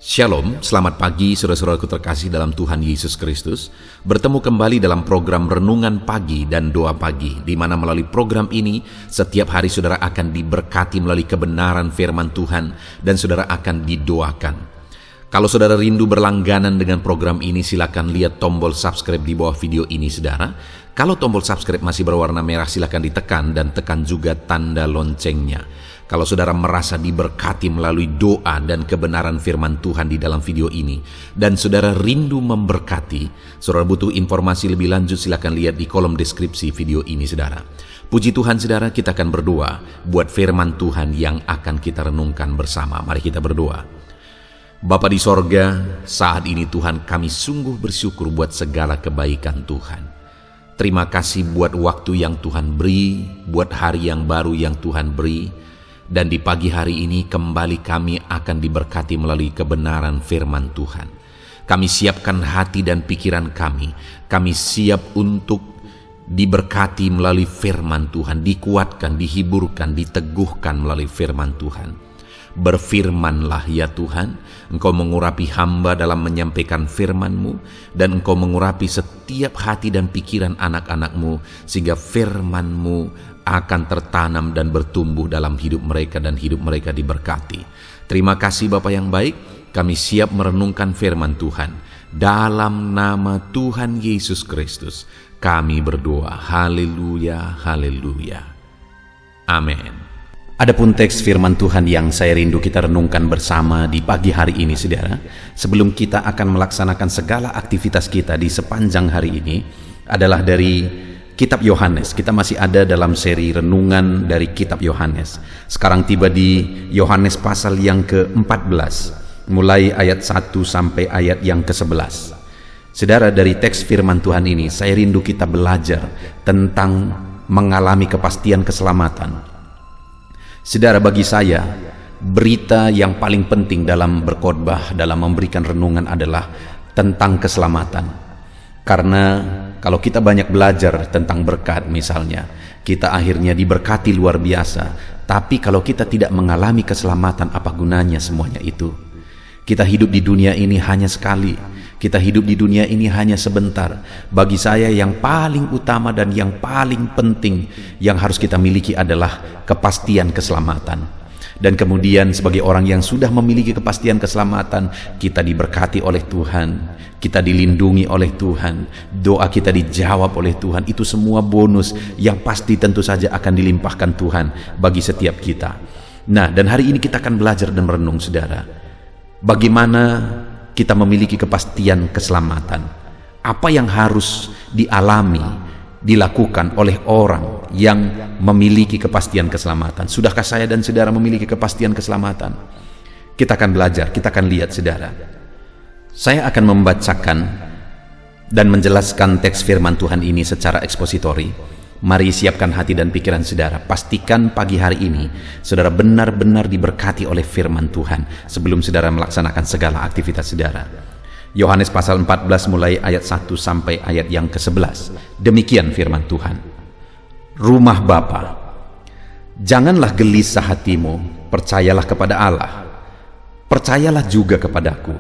Shalom, selamat pagi saudara-saudaraku terkasih dalam Tuhan Yesus Kristus. Bertemu kembali dalam program Renungan Pagi dan Doa Pagi, di mana melalui program ini setiap hari saudara akan diberkati melalui kebenaran firman Tuhan dan saudara akan didoakan. Kalau saudara rindu berlangganan dengan program ini, silakan lihat tombol subscribe di bawah video ini saudara. Kalau tombol subscribe masih berwarna merah, silakan ditekan dan tekan juga tanda loncengnya. Kalau saudara merasa diberkati melalui doa dan kebenaran firman Tuhan di dalam video ini, dan saudara rindu memberkati, saudara butuh informasi lebih lanjut, silakan lihat di kolom deskripsi video ini saudara. Puji Tuhan saudara, kita akan berdoa buat firman Tuhan yang akan kita renungkan bersama. Mari kita berdoa. Bapa di sorga, saat ini Tuhan kami sungguh bersyukur buat segala kebaikan Tuhan. Terima kasih buat waktu yang Tuhan beri, buat hari yang baru yang Tuhan beri. Dan di pagi hari ini kembali kami akan diberkati melalui kebenaran firman Tuhan. Kami siapkan hati dan pikiran kami. Kami siap untuk diberkati melalui firman Tuhan, dikuatkan, dihiburkan, diteguhkan melalui firman Tuhan. Berfirmanlah ya Tuhan, Engkau mengurapi hamba dalam menyampaikan firman-Mu, dan Engkau mengurapi setiap hati dan pikiran anak-anak-Mu, sehingga firman-Mu akan tertanam dan bertumbuh dalam hidup mereka dan hidup mereka diberkati. Terima kasih Bapa yang baik, kami siap merenungkan firman Tuhan. Dalam nama Tuhan Yesus Kristus, kami berdoa. Haleluya, haleluya. Amin. Adapun teks firman Tuhan yang saya rindu kita renungkan bersama di pagi hari ini saudara, sebelum kita akan melaksanakan segala aktivitas kita di sepanjang hari ini, adalah dari Kitab Yohanes. Kita masih ada dalam seri renungan dari Kitab Yohanes. Sekarang tiba di Yohanes pasal yang ke-14, mulai ayat 1 sampai ayat yang ke-11. Saudara, dari teks firman Tuhan ini saya rindu kita belajar tentang mengalami kepastian keselamatan. Saudara, bagi saya, berita yang paling penting dalam berkhotbah, dalam memberikan renungan adalah tentang keselamatan. Karena kalau kita banyak belajar tentang berkat misalnya, kita akhirnya diberkati luar biasa. Tapi kalau kita tidak mengalami keselamatan, apa gunanya semuanya itu? Kita hidup di dunia ini hanya sekali. Kita hidup di dunia ini hanya sebentar. Bagi saya yang paling utama dan yang paling penting yang harus kita miliki adalah kepastian keselamatan. Dan kemudian sebagai orang yang sudah memiliki kepastian keselamatan, kita diberkati oleh Tuhan, kita dilindungi oleh Tuhan, doa kita dijawab oleh Tuhan. Itu semua bonus yang pasti tentu saja akan dilimpahkan Tuhan bagi setiap kita. Nah, dan hari ini kita akan belajar dan merenung saudara, bagaimana kita memiliki kepastian keselamatan. Apa yang harus dialami, dilakukan oleh orang yang memiliki kepastian keselamatan. Sudahkah saya dan saudara memiliki kepastian keselamatan? Kita akan belajar, kita akan lihat saudara. Saya akan membacakan dan menjelaskan teks firman Tuhan ini secara ekspositori. Mari siapkan hati dan pikiran saudara. Pastikan pagi hari ini saudara benar-benar diberkati oleh firman Tuhan sebelum saudara melaksanakan segala aktivitas saudara. Yohanes pasal 14 mulai ayat 1 sampai ayat yang ke-11. Demikian firman Tuhan. Rumah Bapa, janganlah gelisah hatimu, percayalah kepada Allah, percayalah juga kepadaku.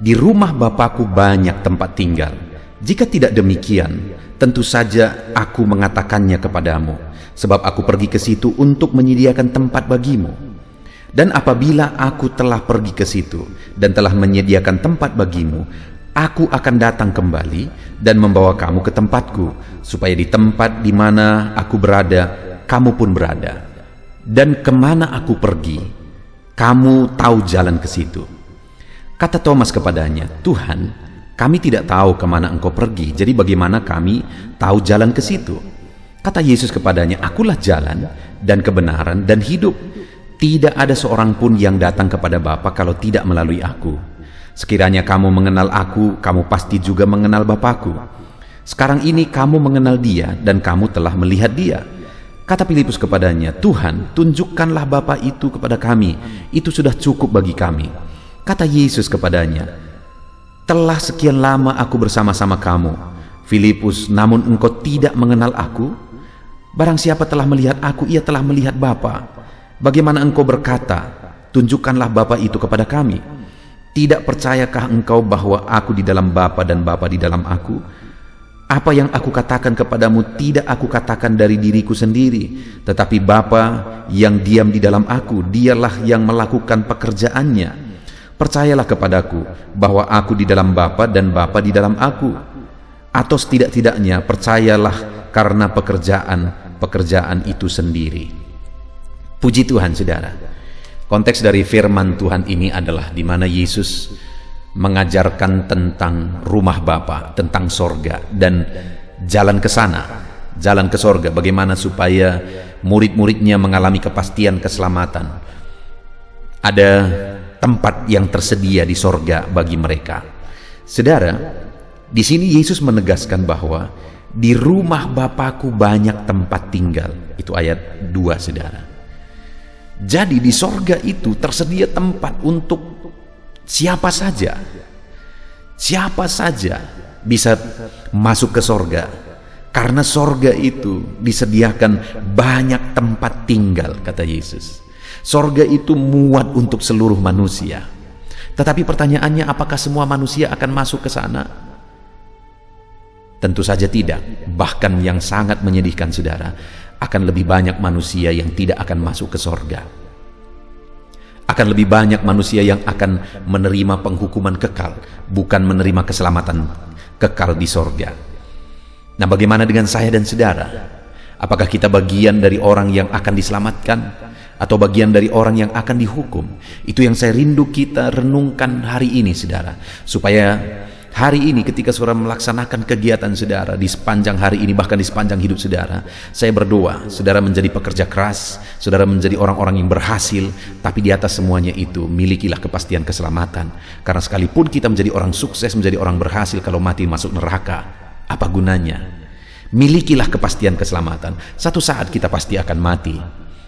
Di rumah Bapakku banyak tempat tinggal. Jika tidak demikian, tentu saja aku mengatakannya kepadamu, sebab aku pergi ke situ untuk menyediakan tempat bagimu. Dan apabila aku telah pergi ke situ dan telah menyediakan tempat bagimu, aku akan datang kembali dan membawa kamu ke tempatku, supaya di tempat di mana aku berada, kamu pun berada. Dan kemana aku pergi, kamu tahu jalan ke situ. Kata Thomas kepadanya, Tuhan, kami tidak tahu kemana engkau pergi, jadi bagaimana kami tahu jalan ke situ? Kata Yesus kepadanya, akulah jalan dan kebenaran dan hidup. Tidak ada seorang pun yang datang kepada Bapa kalau tidak melalui aku. Sekiranya kamu mengenal aku, kamu pasti juga mengenal Bapakku. Sekarang ini kamu mengenal Dia dan kamu telah melihat Dia. Kata Filipus kepadanya, Tuhan, tunjukkanlah Bapa itu kepada kami, itu sudah cukup bagi kami. Kata Yesus kepadanya, telah sekian lama aku bersama-sama kamu, Filipus, namun engkau tidak mengenal aku? Barang siapa telah melihat aku, ia telah melihat Bapa. Bagaimana engkau berkata, tunjukkanlah Bapa itu kepada kami? Tidak percayakah engkau bahwa aku di dalam Bapa dan Bapa di dalam aku? Apa yang aku katakan kepadamu tidak aku katakan dari diriku sendiri, tetapi Bapa yang diam di dalam aku, dialah yang melakukan pekerjaannya. Percayalah kepadaku bahwa aku di dalam Bapa dan Bapa di dalam aku. Atau setidak-tidaknya percayalah karena pekerjaan itu sendiri. Puji Tuhan, saudara. Konteks dari firman Tuhan ini adalah di mana Yesus mengajarkan tentang rumah Bapa, tentang sorga dan jalan ke sana, jalan ke sorga, bagaimana supaya murid-muridnya mengalami kepastian keselamatan. Ada tempat yang tersedia di sorga bagi mereka. Saudara, di sini Yesus menegaskan bahwa di rumah Bapakku banyak tempat tinggal. Itu ayat 2, saudara. Jadi di sorga itu tersedia tempat untuk siapa saja bisa masuk ke sorga, karena sorga itu disediakan banyak tempat tinggal, kata Yesus. Sorga itu muat untuk seluruh manusia. Tetapi pertanyaannya, apakah semua manusia akan masuk ke sana? Tentu saja tidak. Bahkan yang sangat menyedihkan, saudara, akan lebih banyak manusia yang tidak akan masuk ke sorga. Akan lebih banyak manusia yang akan menerima penghukuman kekal, bukan menerima keselamatan kekal di sorga. Nah, bagaimana dengan saya dan saudara? Apakah kita bagian dari orang yang akan diselamatkan, atau bagian dari orang yang akan dihukum? Itu yang saya rindu kita renungkan hari ini, saudara, supaya hari ini ketika saudara melaksanakan kegiatan saudara, di sepanjang hari ini, bahkan di sepanjang hidup saudara, saya berdoa saudara menjadi pekerja keras, saudara menjadi orang-orang yang berhasil, tapi di atas semuanya itu milikilah kepastian keselamatan. Karena sekalipun kita menjadi orang sukses, menjadi orang berhasil, kalau mati masuk neraka, apa gunanya? Milikilah kepastian keselamatan. Satu saat kita pasti akan mati.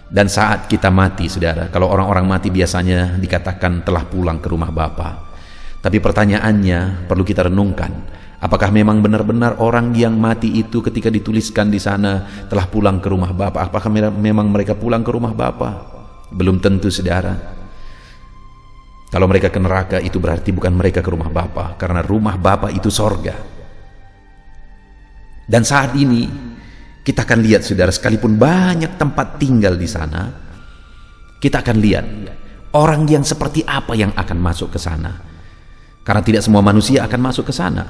Dan saat kita mati, saudara, kalau orang-orang mati biasanya dikatakan telah pulang ke rumah Bapa. Tapi pertanyaannya perlu kita renungkan, apakah memang benar-benar orang yang mati itu ketika dituliskan di sana telah pulang ke rumah Bapa? Apakah memang mereka pulang ke rumah Bapa? Belum tentu, saudara. Kalau mereka ke neraka, itu berarti bukan mereka ke rumah Bapa, karena rumah Bapa itu sorga. Dan saat ini kita akan lihat, saudara, sekalipun banyak tempat tinggal di sana, kita akan lihat orang yang seperti apa yang akan masuk ke sana. Karena tidak semua manusia akan masuk ke sana.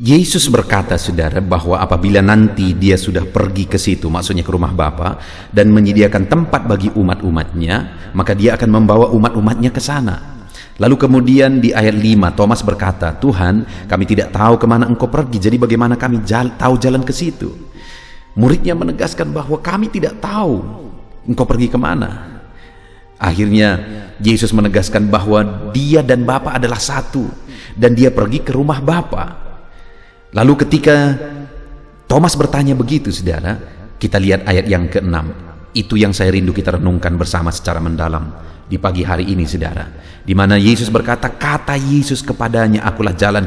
Yesus berkata, saudara, bahwa apabila nanti dia sudah pergi ke situ, maksudnya ke rumah Bapa, dan menyediakan tempat bagi umat-umatnya, maka dia akan membawa umat-umatnya ke sana. Lalu kemudian di ayat 5, Thomas berkata, Tuhan, kami tidak tahu kemana engkau pergi, jadi bagaimana kami tahu jalan ke situ? Muridnya menegaskan bahwa kami tidak tahu engkau pergi kemana. Akhirnya Yesus menegaskan bahwa dia dan Bapa adalah satu, dan dia pergi ke rumah Bapa. Lalu ketika Thomas bertanya begitu, saudara, kita lihat ayat yang ke-6. Itu yang saya rindu kita renungkan bersama secara mendalam di pagi hari ini, saudara, di mana Yesus berkata, kata Yesus kepadanya, akulah jalan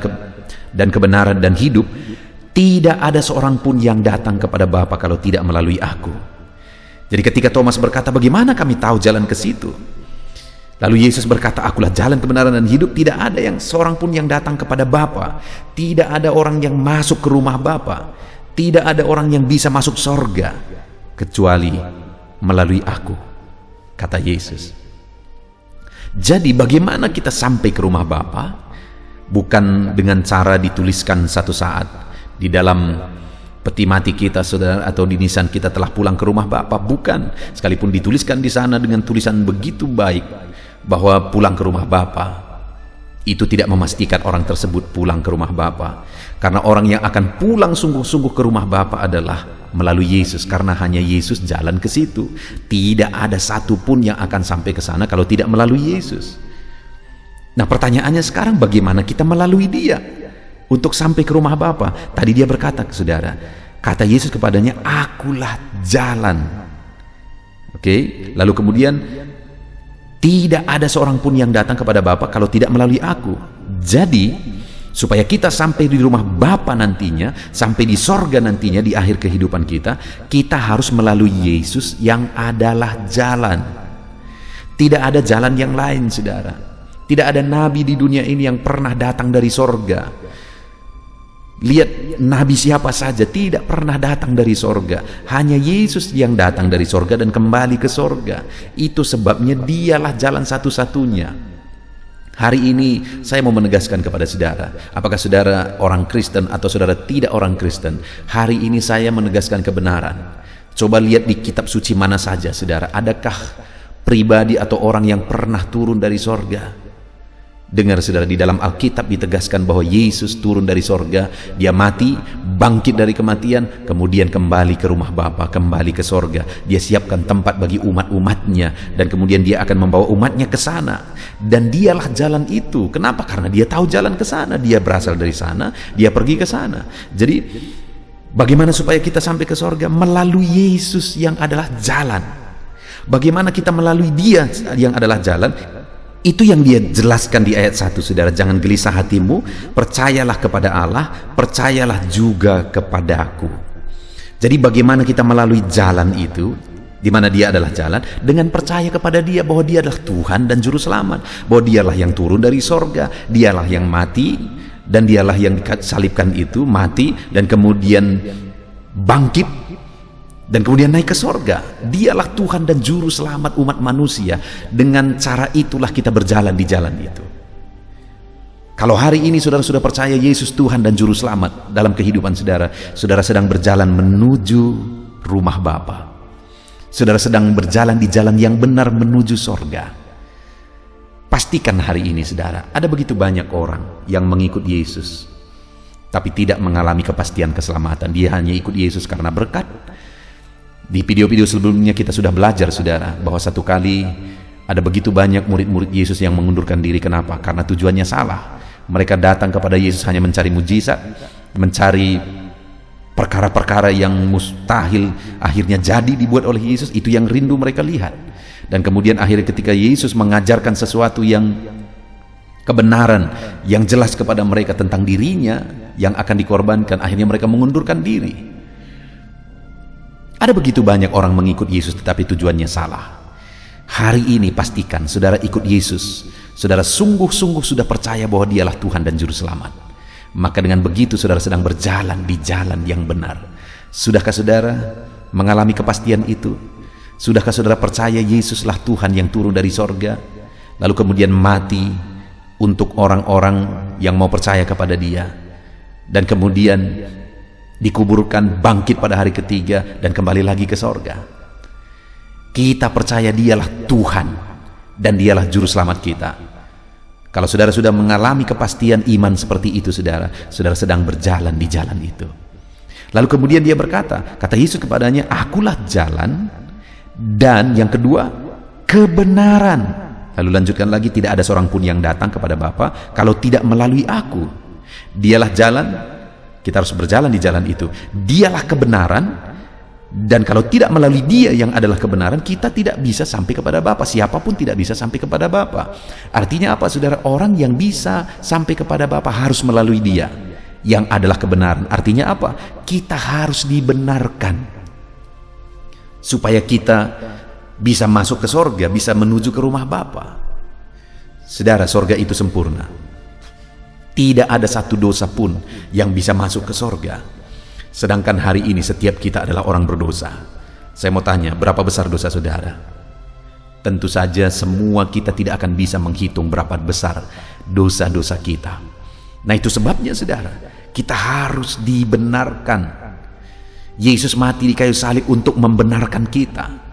dan kebenaran dan hidup. Tidak ada seorang pun yang datang kepada Bapa kalau tidak melalui aku. Jadi ketika Thomas berkata, bagaimana kami tahu jalan ke situ? Lalu Yesus berkata, akulah jalan, kebenaran dan hidup. Tidak ada yang seorang pun yang datang kepada Bapa. Tidak ada orang yang masuk ke rumah Bapa. Tidak ada orang yang bisa masuk sorga kecuali melalui aku, kata Yesus. Jadi bagaimana kita sampai ke rumah Bapa? Bukan dengan cara dituliskan satu saat di dalam peti mati kita, saudara, atau di nisan kita telah pulang ke rumah Bapa. Bukan. Sekalipun dituliskan di sana dengan tulisan begitu baik bahwa pulang ke rumah Bapa, itu tidak memastikan orang tersebut pulang ke rumah Bapa. Karena orang yang akan pulang sungguh-sungguh ke rumah Bapa adalah melalui Yesus, karena hanya Yesus jalan ke situ. Tidak ada satupun yang akan sampai ke sana kalau tidak melalui Yesus. Nah, pertanyaannya sekarang, bagaimana kita melalui dia untuk sampai ke rumah Bapa? Tadi dia berkata, saudara, kata Yesus kepadanya, akulah jalan. Oke, lalu kemudian tidak ada seorang pun yang datang kepada Bapa kalau tidak melalui aku. Jadi supaya kita sampai di rumah Bapa nantinya, sampai di sorga nantinya di akhir kehidupan kita, kita harus melalui Yesus yang adalah jalan. Tidak ada jalan yang lain, saudara. Tidak ada nabi di dunia ini yang pernah datang dari sorga. Lihat nabi siapa saja tidak pernah datang dari sorga. Hanya Yesus yang datang dari sorga dan kembali ke sorga. Itu sebabnya dialah jalan satu-satunya. Hari ini saya mau menegaskan kepada saudara, apakah saudara orang Kristen atau saudara tidak orang Kristen, hari ini saya menegaskan kebenaran. Coba lihat di kitab suci mana saja saudara, adakah pribadi atau orang yang pernah turun dari sorga? Dengar saudara, di dalam Alkitab ditegaskan bahwa Yesus turun dari sorga, dia mati, bangkit dari kematian, kemudian kembali ke rumah Bapa, kembali ke sorga. Dia siapkan tempat bagi umat-umatnya, dan kemudian dia akan membawa umatnya ke sana. Dan dialah jalan itu. Kenapa? Karena dia tahu jalan ke sana. Dia berasal dari sana, dia pergi ke sana. Jadi bagaimana supaya kita sampai ke sorga? Melalui Yesus yang adalah jalan. Bagaimana kita melalui dia yang adalah jalan? Itu yang dia jelaskan di ayat 1, saudara. Jangan gelisah hatimu, percayalah kepada Allah, percayalah juga kepadaku. Jadi bagaimana kita melalui jalan itu, di mana dia adalah jalan, dengan percaya kepada dia bahwa dia adalah Tuhan dan Juru Selamat, bahwa dialah yang turun dari sorga, dialah yang mati, dan dialah yang disalibkan itu, mati, dan kemudian bangkit, dan kemudian naik ke sorga. Dialah Tuhan dan Juru Selamat umat manusia. Dengan cara itulah kita berjalan di jalan itu. Kalau hari ini saudara sudah percaya Yesus Tuhan dan Juru Selamat dalam kehidupan saudara, saudara sedang berjalan menuju rumah Bapa. Saudara sedang berjalan di jalan yang benar menuju sorga. Pastikan hari ini saudara, ada begitu banyak orang yang mengikut Yesus tapi tidak mengalami kepastian keselamatan. Dia hanya ikut Yesus karena berkat. Di video-video sebelumnya kita sudah belajar saudara, bahwa satu kali ada begitu banyak murid-murid Yesus yang mengundurkan diri. Kenapa? Karena tujuannya salah. Mereka datang kepada Yesus hanya mencari mujizat, mencari perkara-perkara yang mustahil akhirnya jadi dibuat oleh Yesus. Itu yang rindu mereka lihat. Dan kemudian akhirnya ketika Yesus mengajarkan sesuatu yang kebenaran, yang jelas kepada mereka tentang dirinya yang akan dikorbankan, akhirnya mereka mengundurkan diri. Ada begitu banyak orang mengikut Yesus tetapi tujuannya salah. Hari ini pastikan saudara ikut Yesus, saudara sungguh-sungguh sudah percaya bahwa dialah Tuhan dan Juru Selamat. Maka dengan begitu saudara sedang berjalan di jalan yang benar. Sudahkah saudara mengalami kepastian itu? Sudahkah saudara percaya Yesuslah Tuhan yang turun dari sorga, lalu kemudian mati untuk orang-orang yang mau percaya kepada dia, dan kemudian dikuburkan, bangkit pada hari ketiga, dan kembali lagi ke sorga? Kita percaya dialah Tuhan dan dialah Juru Selamat kita. Kalau saudara sudah mengalami kepastian iman seperti itu saudara, saudara sedang berjalan di jalan itu. Lalu kemudian dia berkata, kata Yesus kepadanya, akulah jalan, dan yang kedua, kebenaran. Lalu lanjutkan lagi, tidak ada seorang pun yang datang kepada Bapa kalau tidak melalui aku. Dialah jalan. Kita harus berjalan di jalan itu. Dialah kebenaran, dan kalau tidak melalui dia yang adalah kebenaran, kita tidak bisa sampai kepada Bapa. Siapapun tidak bisa sampai kepada Bapa. Artinya apa saudara? Orang yang bisa sampai kepada Bapa harus melalui dia yang adalah kebenaran. Artinya apa? Kita harus dibenarkan supaya kita bisa masuk ke sorga, bisa menuju ke rumah Bapa. Saudara, sorga itu sempurna. Tidak ada satu dosa pun yang bisa masuk ke sorga. Sedangkan hari ini setiap kita adalah orang berdosa. Saya mau tanya, berapa besar dosa saudara? Tentu saja semua kita tidak akan bisa menghitung berapa besar dosa-dosa kita. Nah itu sebabnya saudara, kita harus dibenarkan. Yesus mati di kayu salib untuk membenarkan kita.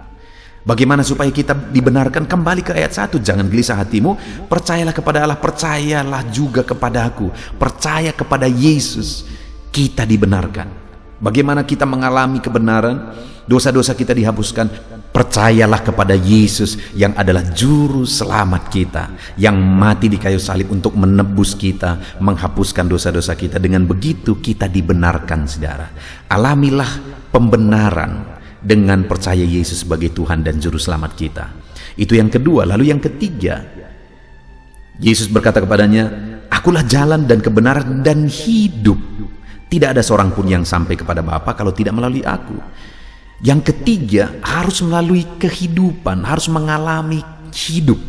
Bagaimana supaya kita dibenarkan? Kembali ke ayat 1, jangan gelisah hatimu, percayalah kepada Allah, percayalah juga kepadaku. Percaya kepada Yesus, kita dibenarkan. Bagaimana kita mengalami kebenaran? Dosa-dosa kita dihapuskan. Percayalah kepada Yesus yang adalah Juru Selamat kita, yang mati di kayu salib untuk menebus kita, menghapuskan dosa-dosa kita. Dengan begitu kita dibenarkan saudara. Alamilah pembenaran dengan percaya Yesus sebagai Tuhan dan Juru Selamat kita. Itu yang kedua. Lalu yang ketiga, Yesus berkata kepadanya, akulah jalan dan kebenaran dan hidup. Tidak ada seorang pun yang sampai kepada Bapa kalau tidak melalui aku. Yang ketiga, harus melalui kehidupan, harus mengalami hidup.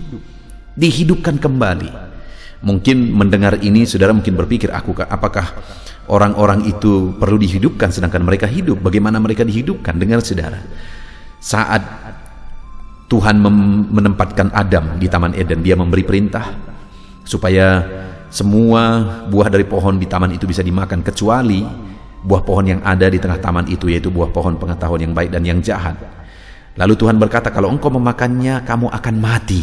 dihidupkan kembali. Mungkin mendengar ini saudara mungkin berpikir, apakah orang-orang itu perlu dihidupkan sedangkan mereka hidup? Bagaimana mereka dihidupkan? Dengar saudara, saat Tuhan menempatkan Adam di Taman Eden, dia memberi perintah supaya semua buah dari pohon di taman itu bisa dimakan, kecuali buah pohon yang ada di tengah taman itu, yaitu buah pohon pengetahuan yang baik dan yang jahat. Lalu Tuhan berkata, kalau engkau memakannya, kamu akan mati.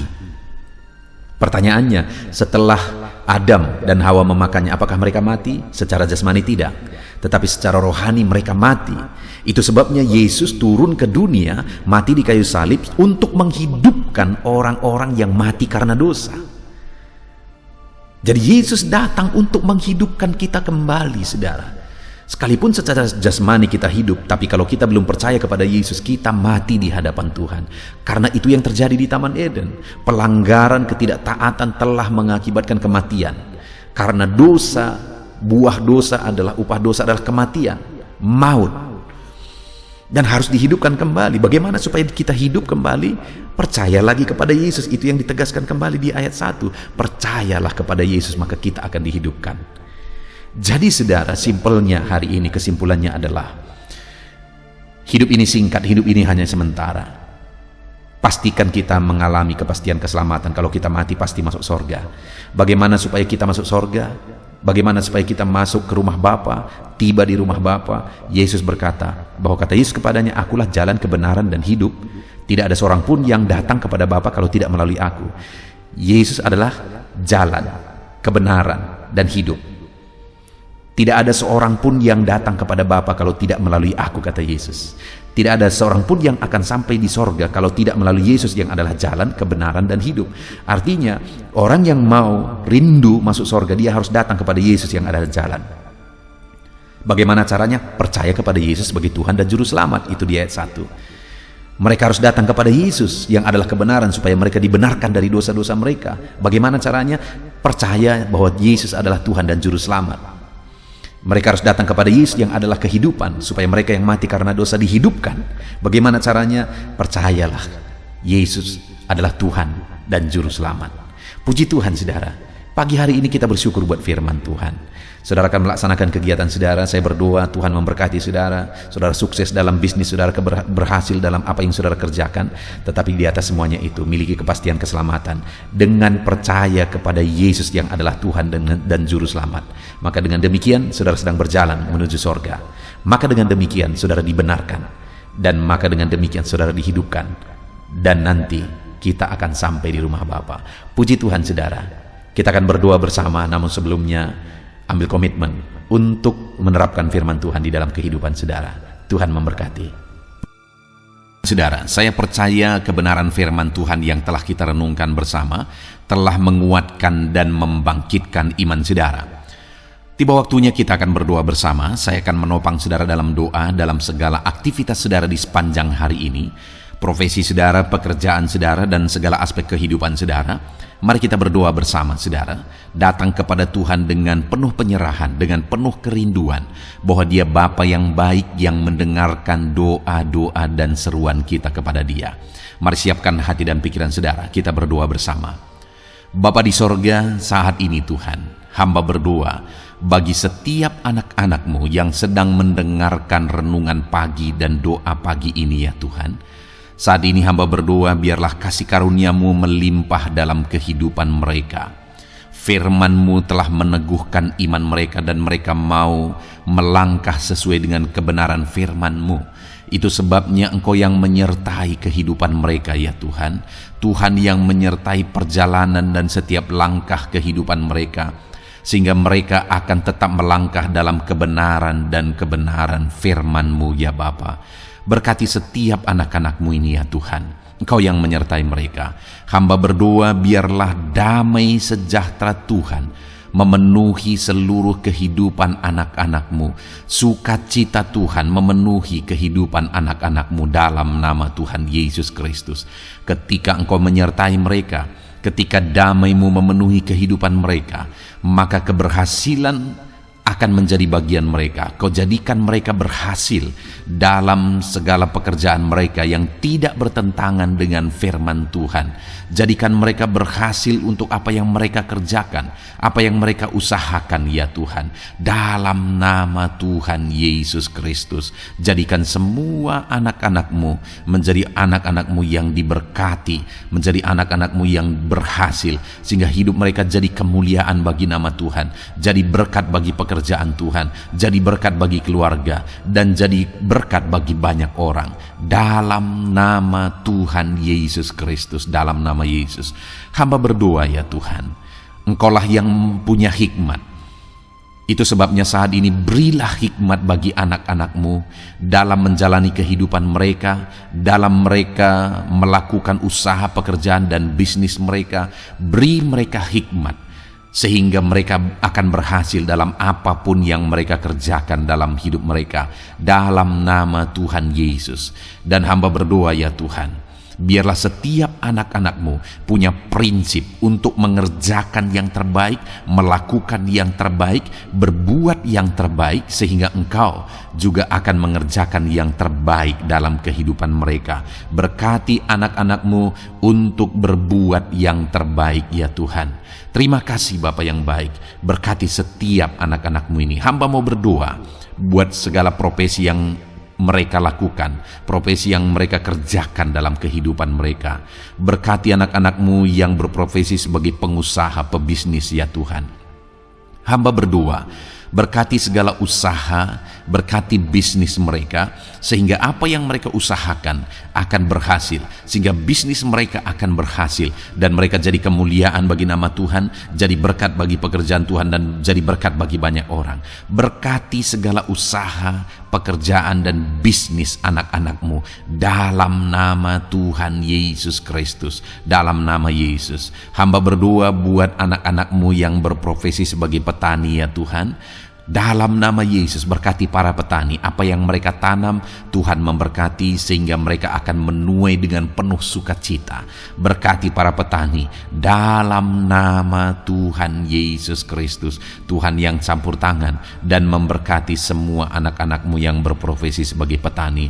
Pertanyaannya, setelah Adam dan Hawa memakannya, apakah mereka mati? Secara jasmani tidak, tetapi secara rohani mereka mati. Itu sebabnya Yesus turun ke dunia, mati di kayu salib untuk menghidupkan orang-orang yang mati karena dosa. Jadi Yesus datang untuk menghidupkan kita kembali, saudara. Sekalipun secara jasmani kita hidup, tapi kalau kita belum percaya kepada Yesus, kita mati di hadapan Tuhan. Karena itu yang terjadi di Taman Eden. Pelanggaran, ketidaktaatan telah mengakibatkan kematian. Karena dosa, buah dosa adalah, upah dosa adalah kematian, maut. Dan harus dihidupkan kembali. Bagaimana supaya kita hidup kembali? Percaya lagi kepada Yesus. Itu yang ditegaskan kembali di ayat 1. Percayalah kepada Yesus, maka kita akan dihidupkan. Jadi saudara, simpelnya hari ini, kesimpulannya adalah, hidup ini singkat, hidup ini hanya sementara. Pastikan kita mengalami kepastian keselamatan. Kalau kita mati pasti masuk sorga. Bagaimana supaya kita masuk sorga? Bagaimana supaya kita masuk ke rumah Bapa, tiba di rumah Bapa? Yesus berkata, bahwa kata Yesus kepadanya, akulah jalan, kebenaran, dan hidup. Tidak ada seorang pun yang datang kepada Bapa kalau tidak melalui aku. Yesus adalah jalan, kebenaran, dan hidup. Tidak ada seorang pun yang datang kepada Bapa kalau tidak melalui aku, kata Yesus. Tidak ada seorang pun yang akan sampai di sorga kalau tidak melalui Yesus yang adalah jalan, kebenaran, dan hidup. Artinya, orang yang mau rindu masuk sorga, dia harus datang kepada Yesus yang adalah jalan. Bagaimana caranya? Percaya kepada Yesus sebagai Tuhan dan Juru Selamat. Itu di ayat 1. Mereka harus datang kepada Yesus yang adalah kebenaran supaya mereka dibenarkan dari dosa-dosa mereka. Bagaimana caranya? Percaya bahwa Yesus adalah Tuhan dan Juru Selamat. Mereka harus datang kepada Yesus yang adalah kehidupan supaya mereka yang mati karena dosa dihidupkan. Bagaimana caranya? Percayalah Yesus adalah Tuhan dan Juru Selamat. Puji Tuhan saudara, pagi hari ini kita bersyukur buat firman Tuhan. Saudara akan melaksanakan kegiatan saudara. Saya berdoa Tuhan memberkati saudara. Saudara sukses dalam bisnis saudara, berhasil dalam apa yang saudara kerjakan. Tetapi di atas semuanya itu, miliki kepastian keselamatan dengan percaya kepada Yesus yang adalah Tuhan dan Juru Selamat. Maka dengan demikian saudara sedang berjalan menuju sorga. Maka dengan demikian saudara dibenarkan. Dan maka dengan demikian saudara dihidupkan. Dan nanti kita akan sampai di rumah Bapa. Puji Tuhan saudara. Kita akan berdoa bersama, namun sebelumnya ambil komitmen untuk menerapkan firman Tuhan di dalam kehidupan saudara. Tuhan memberkati. Saudara, saya percaya kebenaran firman Tuhan yang telah kita renungkan bersama telah menguatkan dan membangkitkan iman saudara. Tiba waktunya kita akan berdoa bersama. Saya akan menopang saudara dalam doa dalam segala aktivitas saudara di sepanjang hari ini. Profesi saudara, pekerjaan saudara, dan segala aspek kehidupan saudara. Mari kita berdoa bersama saudara, datang kepada Tuhan dengan penuh penyerahan, dengan penuh kerinduan bahwa Dia Bapa yang baik yang mendengarkan doa-doa dan seruan kita kepada Dia. Mari siapkan hati dan pikiran saudara, kita berdoa bersama. Bapa di sorga, saat ini Tuhan, hamba berdoa bagi setiap anak-anak-Mu yang sedang mendengarkan renungan pagi dan doa pagi ini ya Tuhan. Saat ini hamba berdoa, biarlah kasih karunia-Mu melimpah dalam kehidupan mereka. Firman-Mu telah meneguhkan iman mereka dan mereka mau melangkah sesuai dengan kebenaran firman-Mu. Itu sebabnya Engkau yang menyertai kehidupan mereka ya Tuhan. Tuhan yang menyertai perjalanan dan setiap langkah kehidupan mereka. Sehingga mereka akan tetap melangkah dalam kebenaran dan kebenaran firman-Mu ya Bapa. Berkati setiap anak-anak-Mu ini ya Tuhan. Engkau yang menyertai mereka. Hamba berdoa biarlah damai sejahtera Tuhan memenuhi seluruh kehidupan anak-anak-Mu. Sukacita Tuhan memenuhi kehidupan anak-anak-Mu dalam nama Tuhan Yesus Kristus. Ketika Engkau menyertai mereka, ketika damai-Mu memenuhi kehidupan mereka, maka keberhasilan akan akan menjadi bagian mereka. Kau jadikan mereka berhasil dalam segala pekerjaan mereka yang tidak bertentangan dengan firman Tuhan. Jadikan mereka berhasil untuk apa yang mereka kerjakan, apa yang mereka usahakan ya Tuhan. Dalam nama Tuhan Yesus Kristus, jadikan semua anak-anak-Mu menjadi anak-anak-Mu yang diberkati, menjadi anak-anak-Mu yang berhasil, sehingga hidup mereka jadi kemuliaan bagi nama Tuhan, jadi berkat bagi pekerjaan Tuhan, jadi berkat bagi keluarga, dan jadi berkat bagi banyak orang. Dalam nama Tuhan Yesus Kristus, dalam nama Yesus, hamba berdoa ya Tuhan, Engkaulah yang punya hikmat. Itu sebabnya saat ini berilah hikmat bagi anak-anak-Mu dalam menjalani kehidupan mereka, dalam mereka melakukan usaha pekerjaan dan bisnis mereka. Beri mereka hikmat sehingga mereka akan berhasil dalam apapun yang mereka kerjakan dalam hidup mereka, dalam nama Tuhan Yesus. Dan hamba berdoa ya Tuhan, biarlah setiap anak-anak-Mu punya prinsip untuk mengerjakan yang terbaik, melakukan yang terbaik, berbuat yang terbaik, sehingga Engkau juga akan mengerjakan yang terbaik dalam kehidupan mereka. Berkati anak-anak-Mu untuk berbuat yang terbaik ya Tuhan. Terima kasih Bapa yang baik, berkati setiap anak-anak-Mu ini. Hamba mau berdoa buat segala profesi yang mereka lakukan, profesi yang mereka kerjakan dalam kehidupan mereka. Berkati anak-anak-Mu yang berprofesi sebagai pengusaha, pebisnis ya Tuhan. Hamba berdoa, berkati segala usaha, berkati bisnis mereka, sehingga apa yang mereka usahakan akan berhasil, sehingga bisnis mereka akan berhasil, dan mereka jadi kemuliaan bagi nama Tuhan, jadi berkat bagi pekerjaan Tuhan, dan jadi berkat bagi banyak orang. Berkati segala usaha, pekerjaan, dan bisnis anak-anak-Mu dalam nama Tuhan Yesus Kristus, dalam nama Yesus. Hamba berdoa buat anak-anak-Mu yang berprofesi sebagai petani ya Tuhan. Dalam nama Yesus, berkati para petani. Apa yang mereka tanam, Tuhan memberkati sehingga mereka akan menuai dengan penuh sukacita. Berkati para petani dalam nama Tuhan Yesus Kristus. Tuhan yang campur tangan dan memberkati semua anak-anak-Mu yang berprofesi sebagai petani.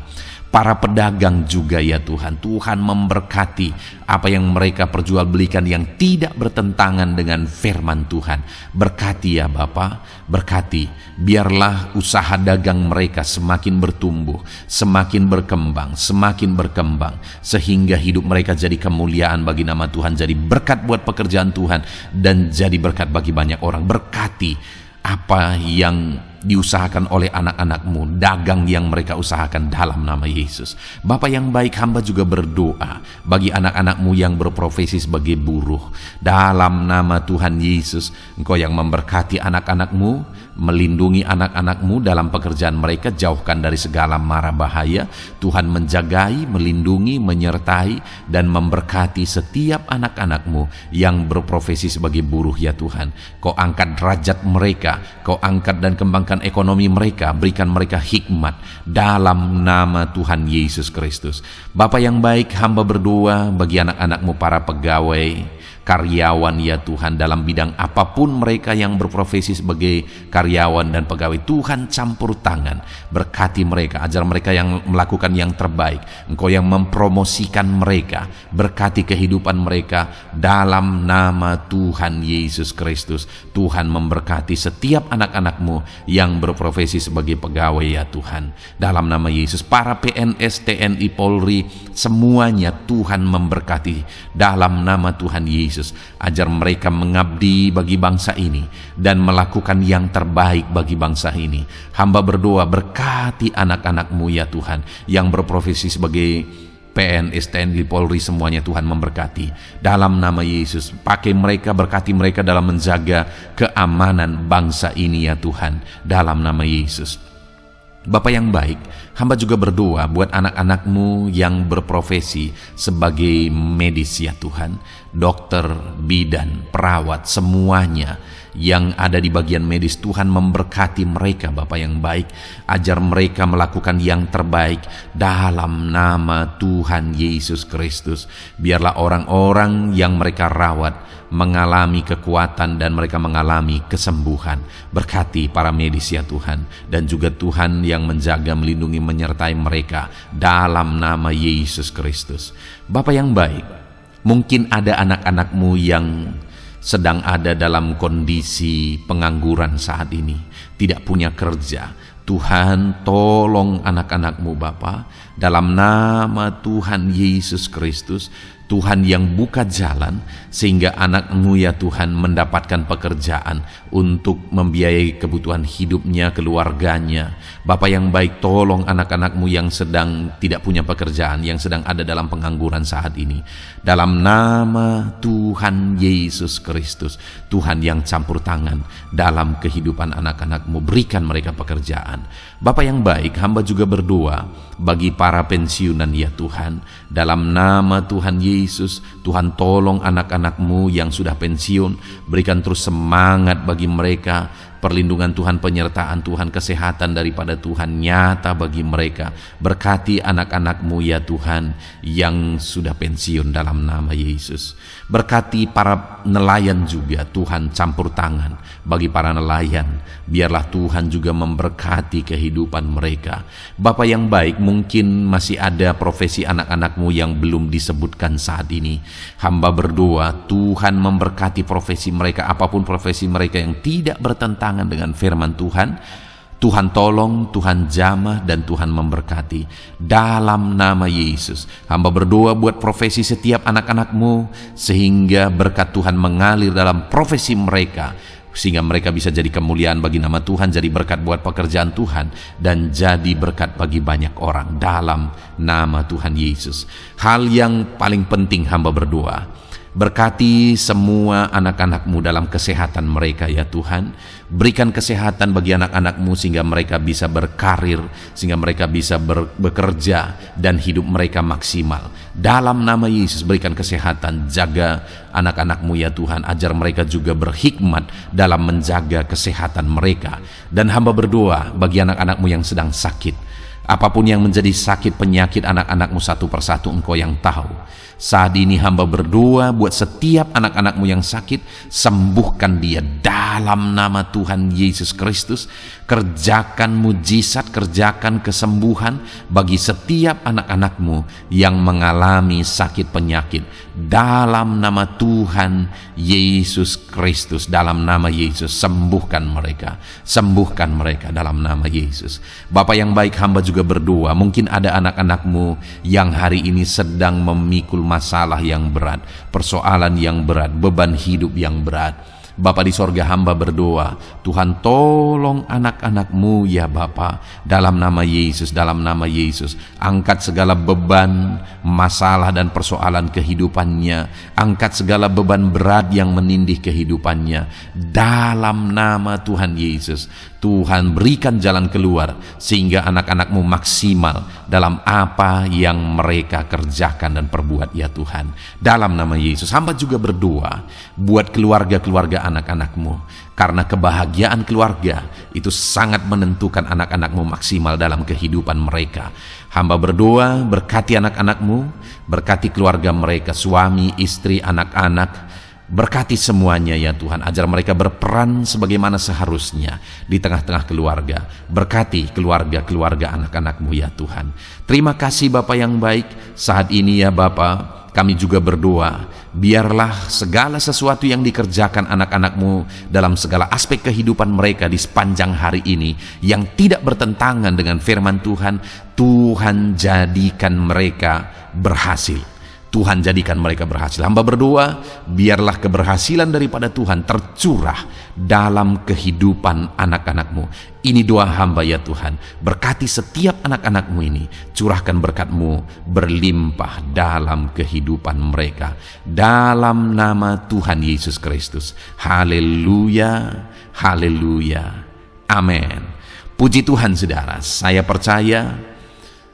Para pedagang juga ya Tuhan, Tuhan memberkati apa yang mereka perjualbelikan yang tidak bertentangan dengan firman Tuhan. Berkati ya Bapa, berkati, biarlah usaha dagang mereka semakin bertumbuh, semakin berkembang, sehingga hidup mereka jadi kemuliaan bagi nama Tuhan, jadi berkat buat pekerjaan Tuhan, dan jadi berkat bagi banyak orang. Berkati apa yang diusahakan oleh anak-anak-Mu, dagang yang mereka usahakan dalam nama Yesus. Bapa yang baik, hamba juga berdoa bagi anak-anak-Mu yang berprofesi sebagai buruh. Dalam nama Tuhan Yesus, Engkau yang memberkati anak-anak-Mu, melindungi anak-anak-Mu dalam pekerjaan mereka, jauhkan dari segala mara bahaya. Tuhan menjagai, melindungi, menyertai, dan memberkati setiap anak-anak-Mu yang berprofesi sebagai buruh ya Tuhan. Kau angkat derajat mereka, Kau angkat dan kembangkan ekonomi mereka, berikan mereka hikmat dalam nama Tuhan Yesus Kristus. Bapa yang baik, hamba berdoa bagi anak-anak-Mu para pegawai, karyawan ya Tuhan, dalam bidang apapun mereka yang berprofesi sebagai karyawan dan pegawai. Tuhan campur tangan, berkati mereka, ajar mereka yang melakukan yang terbaik. Engkau yang mempromosikan mereka, berkati kehidupan mereka dalam nama Tuhan Yesus Kristus. Tuhan memberkati setiap anak-anak-Mu yang berprofesi sebagai pegawai ya Tuhan, dalam nama Yesus. Para PNS, TNI, Polri, semuanya Tuhan memberkati dalam nama Tuhan Yesus. Ajar mereka mengabdi bagi bangsa ini dan melakukan yang terbaik bagi bangsa ini. Hamba berdoa, berkati anak-anak-Mu ya Tuhan yang berprofesi sebagai PNS, TNI, Polri, semuanya Tuhan memberkati dalam nama Yesus. Pakai mereka, berkati mereka dalam menjaga keamanan bangsa ini ya Tuhan, dalam nama Yesus. Bapa yang baik, hamba juga berdoa buat anak-anak-Mu yang berprofesi sebagai medis ya Tuhan. dokter, bidan, perawat, semuanya yang ada di bagian medis. Tuhan memberkati mereka Bapa yang baik, ajar mereka melakukan yang terbaik dalam nama Tuhan Yesus Kristus. Biarlah orang-orang yang mereka rawat mengalami kekuatan dan mereka mengalami kesembuhan. Berkati para medis ya Tuhan, dan juga Tuhan yang menjaga, melindungi, menyertai mereka dalam nama Yesus Kristus. Bapa yang baik, mungkin ada anak-anak-Mu yang sedang ada dalam kondisi pengangguran saat ini, tidak punya kerja. Tuhan, tolong anak-anak-Mu Bapa, dalam nama Tuhan Yesus Kristus. Tuhan yang buka jalan sehingga anak-Mu ya Tuhan mendapatkan pekerjaan untuk membiayai kebutuhan hidupnya, keluarganya. Bapa yang baik, tolong anak-anak-Mu yang sedang tidak punya pekerjaan, yang sedang ada dalam pengangguran saat ini. Dalam nama Tuhan Yesus Kristus, Tuhan yang campur tangan dalam kehidupan anak-anak-Mu, berikan mereka pekerjaan. Bapa yang baik, hamba juga berdoa bagi para pensiunan ya Tuhan. Dalam nama Tuhan Yesus, Tuhan tolong anak-anak-Mu yang sudah pensiun, berikan terus semangat bagi mereka, perlindungan Tuhan, penyertaan Tuhan, kesehatan daripada Tuhan nyata bagi mereka. Berkati anak-anak-Mu ya Tuhan yang sudah pensiun dalam nama Yesus. Berkati para nelayan juga, Tuhan campur tangan bagi para nelayan. Biarlah Tuhan juga memberkati kehidupan mereka. Bapa yang baik, mungkin masih ada profesi anak-anak-Mu yang belum disebutkan saat ini. Hamba berdoa Tuhan memberkati profesi mereka, apapun profesi mereka yang tidak bertentangan dengan firman Tuhan. Tuhan tolong, Tuhan jamah, dan Tuhan memberkati dalam nama Yesus. Hamba berdoa buat profesi setiap anak-anak-Mu, sehingga berkat Tuhan mengalir dalam profesi mereka, sehingga mereka bisa jadi kemuliaan bagi nama Tuhan, jadi berkat buat pekerjaan Tuhan, dan jadi berkat bagi banyak orang dalam nama Tuhan Yesus. Hal yang paling penting hamba berdoa, berkati semua anak-anak-Mu dalam kesehatan mereka ya Tuhan. Berikan kesehatan bagi anak-anak-Mu sehingga mereka bisa berkarir, sehingga mereka bisa bekerja dan hidup mereka maksimal. Dalam nama Yesus berikan kesehatan, jaga anak-anak-Mu ya Tuhan, ajar mereka juga berhikmat dalam menjaga kesehatan mereka. Dan hamba berdoa bagi anak-anak-Mu yang sedang sakit, apapun yang menjadi sakit penyakit anak-anak-Mu satu persatu Engkau yang tahu. Saat ini hamba berdoa buat setiap anak-anak-Mu yang sakit, sembuhkan dia dalam nama Tuhan Yesus Kristus. Kerjakan mujizat, kerjakan kesembuhan bagi setiap anak-anak-Mu yang mengalami sakit penyakit dalam nama Tuhan Yesus Kristus. Dalam nama Yesus sembuhkan mereka dalam nama Yesus. Bapa yang baik, hamba juga berdoa, mungkin ada anak-anak-Mu yang hari ini sedang memikul masalah yang berat, persoalan yang berat, beban hidup yang berat. Bapa di sorga, hamba berdoa, Tuhan tolong anak-anak-Mu ya Bapa, dalam nama Yesus, dalam nama Yesus. Angkat segala beban, masalah dan persoalan kehidupannya, angkat segala beban berat yang menindih kehidupannya dalam nama Tuhan Yesus. Tuhan berikan jalan keluar sehingga anak-anak-Mu maksimal dalam apa yang mereka kerjakan dan perbuat ya Tuhan. Dalam nama Yesus, hamba juga berdoa buat keluarga-keluarga anak-anak-Mu, karena kebahagiaan keluarga itu sangat menentukan anak-anak-Mu maksimal dalam kehidupan mereka. Hamba berdoa berkati anak-anak-Mu, berkati keluarga mereka, suami, istri, anak-anak. Berkati semuanya ya Tuhan, ajar mereka berperan sebagaimana seharusnya di tengah-tengah keluarga. Berkati keluarga-keluarga anak-anak-Mu ya Tuhan. Terima kasih Bapa yang baik. Saat ini ya Bapa, kami juga berdoa, biarlah segala sesuatu yang dikerjakan anak-anak-Mu dalam segala aspek kehidupan mereka di sepanjang hari ini yang tidak bertentangan dengan firman Tuhan, Tuhan jadikan mereka berhasil. Tuhan jadikan mereka berhasil. Hamba berdoa, biarlah keberhasilan daripada Tuhan tercurah dalam kehidupan anak-anak-Mu. Ini doa hamba ya Tuhan. Berkati setiap anak-anak-Mu ini. Curahkan berkat-Mu berlimpah dalam kehidupan mereka. Dalam nama Tuhan Yesus Kristus. Haleluya, haleluya, amin. Puji Tuhan saudara, saya percaya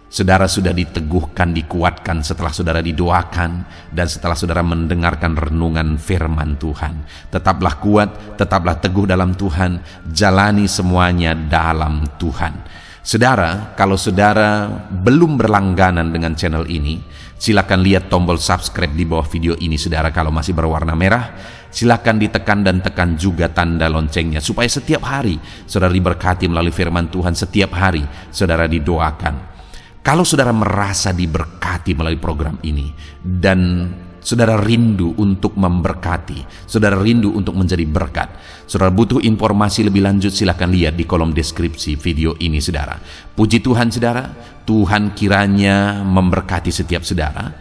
Saudara sudah diteguhkan, dikuatkan setelah saudara didoakan dan setelah saudara mendengarkan renungan firman Tuhan. Tetaplah kuat, tetaplah teguh dalam Tuhan, jalani semuanya dalam Tuhan. Saudara, kalau saudara belum berlangganan dengan channel ini, silakan lihat tombol subscribe di bawah video ini. Saudara, kalau masih berwarna merah, silakan ditekan dan tekan juga tanda loncengnya supaya setiap hari saudara diberkati melalui firman Tuhan. Setiap hari saudara didoakan. Kalau saudara merasa diberkati melalui program ini dan saudara rindu untuk memberkati, saudara rindu untuk menjadi berkat, saudara butuh informasi lebih lanjut, silakan lihat di kolom deskripsi video ini, saudara. Puji Tuhan, saudara. Tuhan kiranya memberkati setiap saudara.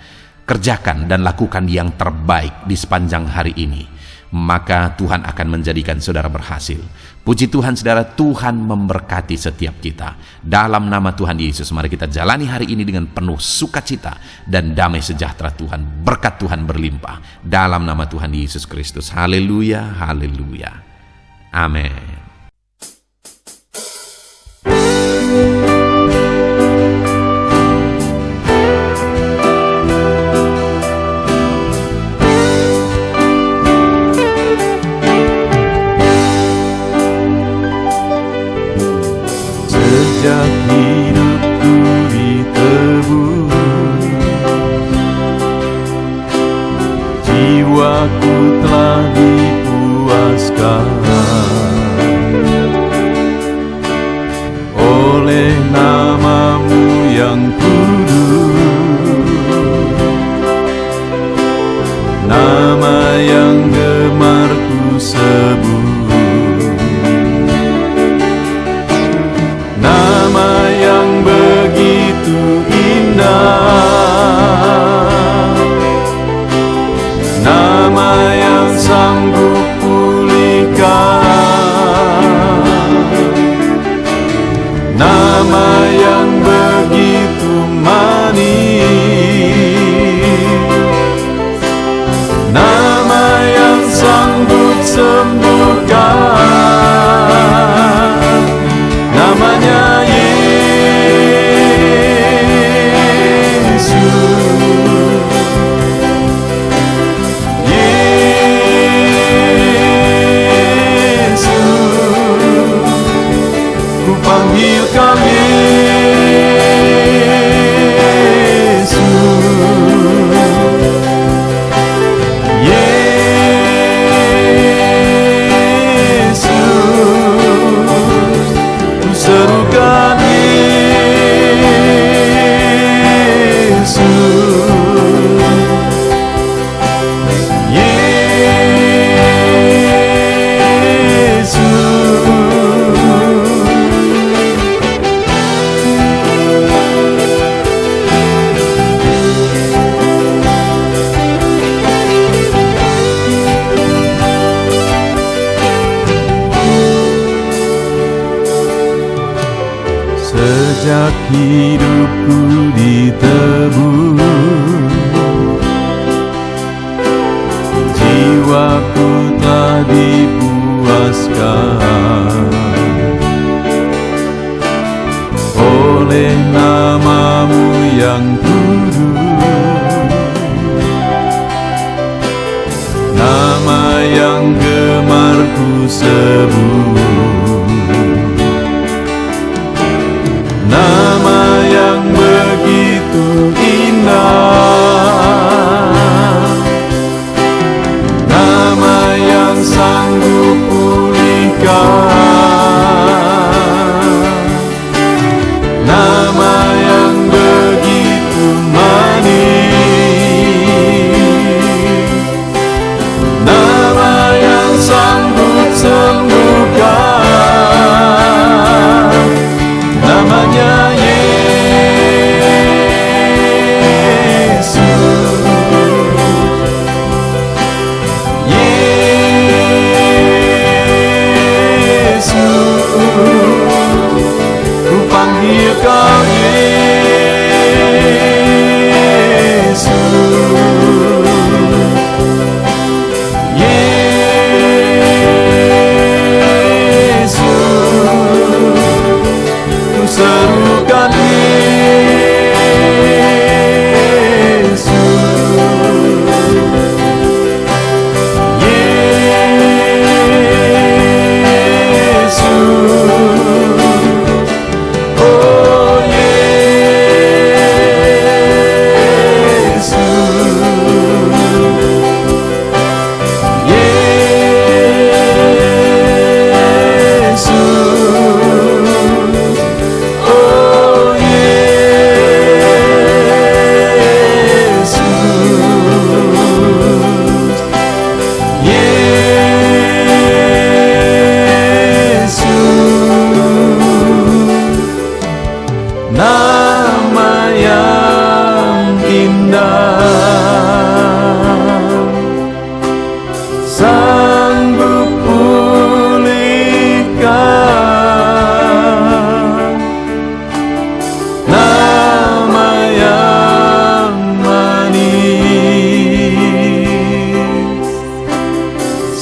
Kerjakan dan lakukan yang terbaik di sepanjang hari ini, maka Tuhan akan menjadikan saudara berhasil. Puji Tuhan, saudara. Tuhan memberkati setiap kita. Dalam nama Tuhan Yesus, mari kita jalani hari ini dengan penuh sukacita dan damai sejahtera Tuhan. Berkat Tuhan berlimpah. Dalam nama Tuhan Yesus Kristus. Haleluya, haleluya. Amin. Sejak hidupku ditebus, jiwaku telah dipuaskan oleh nama-Mu yang kudus, nama yang gemar ku sebut. Nama yang begitu indah, nama yang sanggup pulihkan, nama yang begitu manis, nama yang sanggup sembuhkan. Namanya Yesus, Yesus, ku panggil kau Yesus, serukan Yesus, Yesus. Sejak hidupku ditebus, jiwaku telah dipuaskan oleh nama-Mu yang kudus, nama yang gemar ku sebut. Nama yang begitu indah, nama yang sanggup pulihkan, nama yang begitu manis, nama yang sanggup sembuhkan.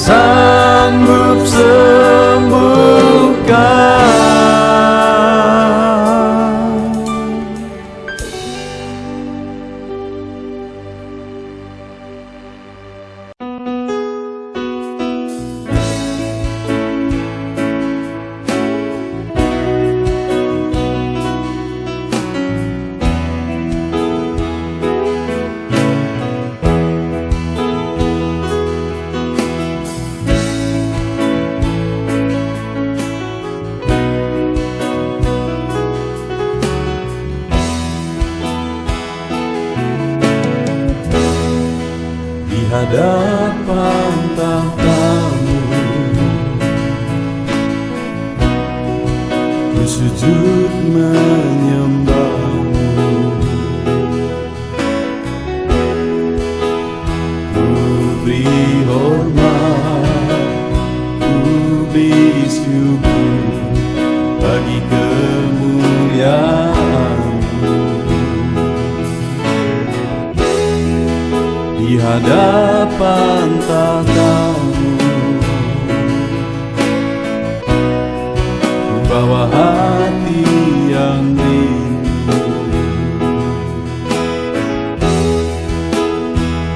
sanggup sembuhkan. Di hadapan tahta-Mu ku sujud menyembah-Mu. Ku beri hormat, ku beri syukur bagi kemuliaan-Mu. Di hadapan tahta-Mu ku bawa hati yang rindu.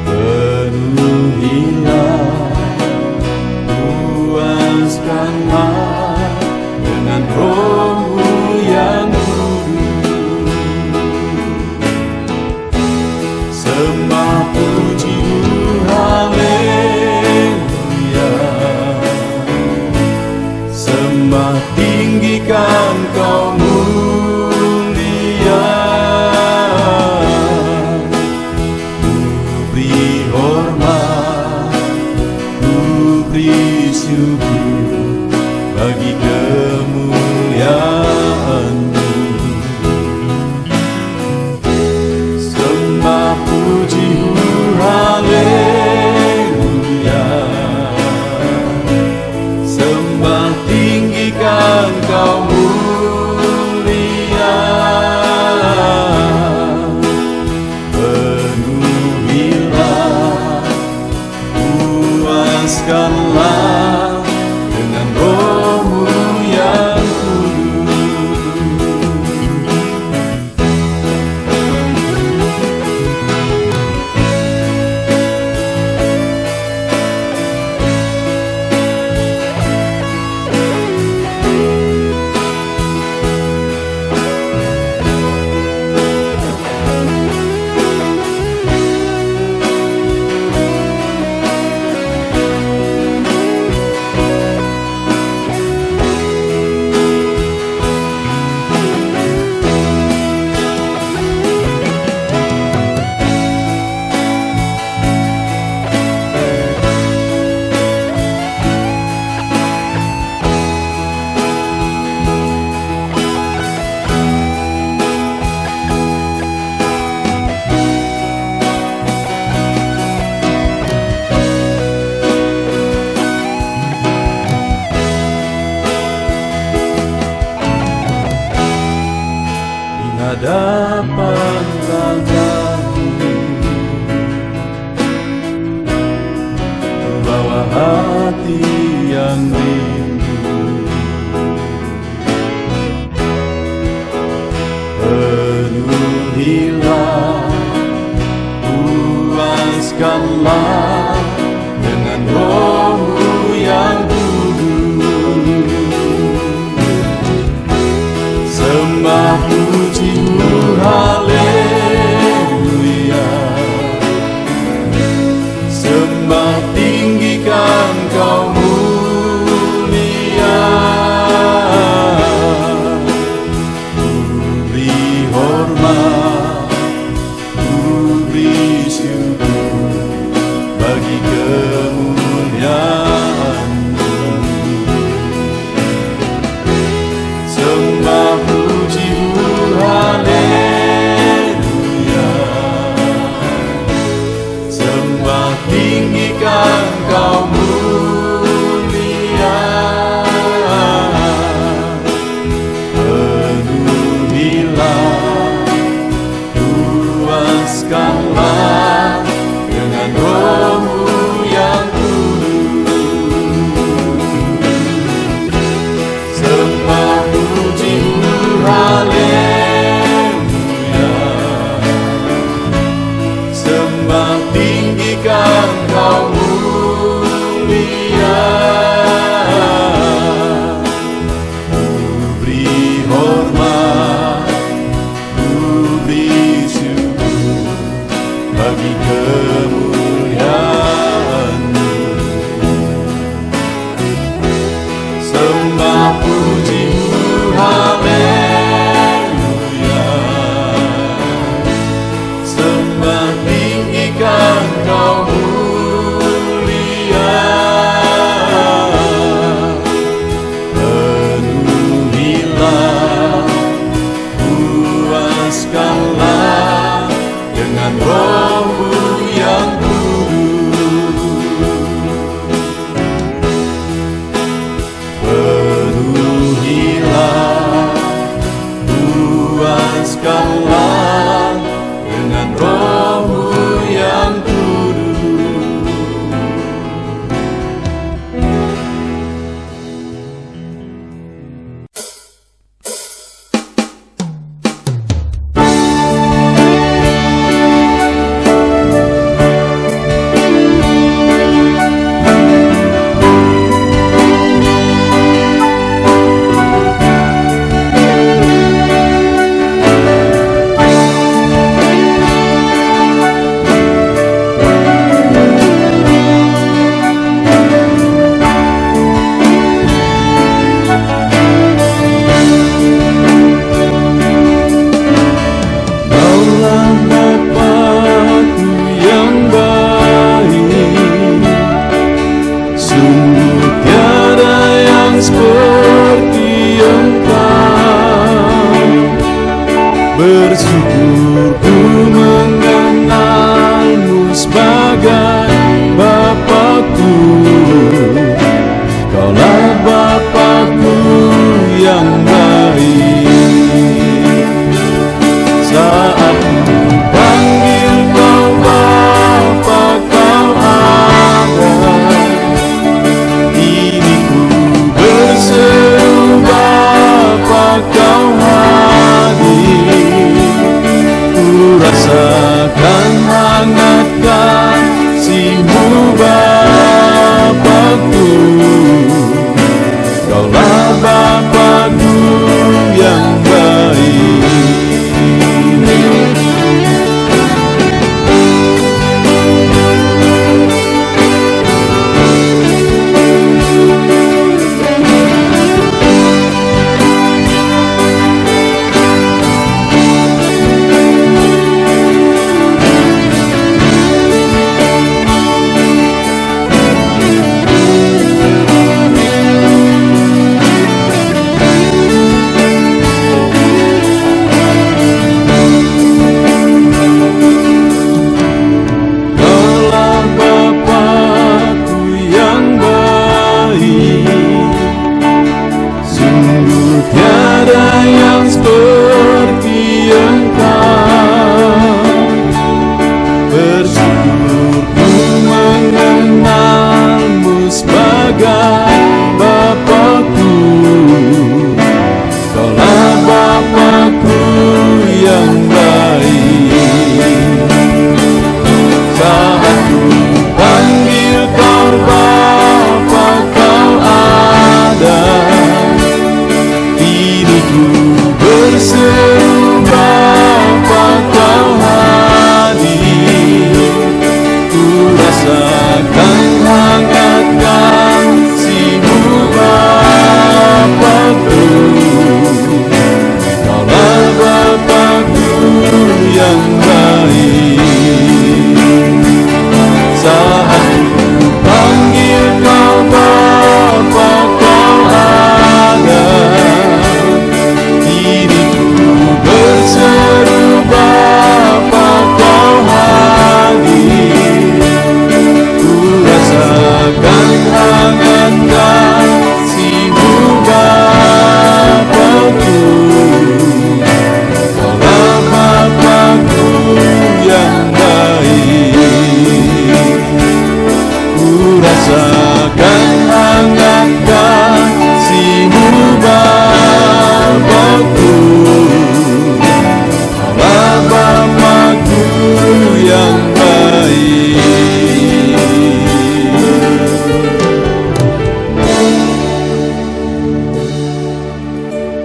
Penuhilah, puaskanlah dengan Roh-Mu yang kudus. Sembah puji-Mu, haleluya. Sembah tinggikan Kau mulia. Ku beri hormat, ku beri syukur bagi kemuliaan-Mu. Sembah puji-Mu, haleluya. Sembah tinggikan Kau mulia. Penuhilah, puaskanlah dengan Roh-Mu yang hadapan tahta-Mu ku bawa hati yang rindu.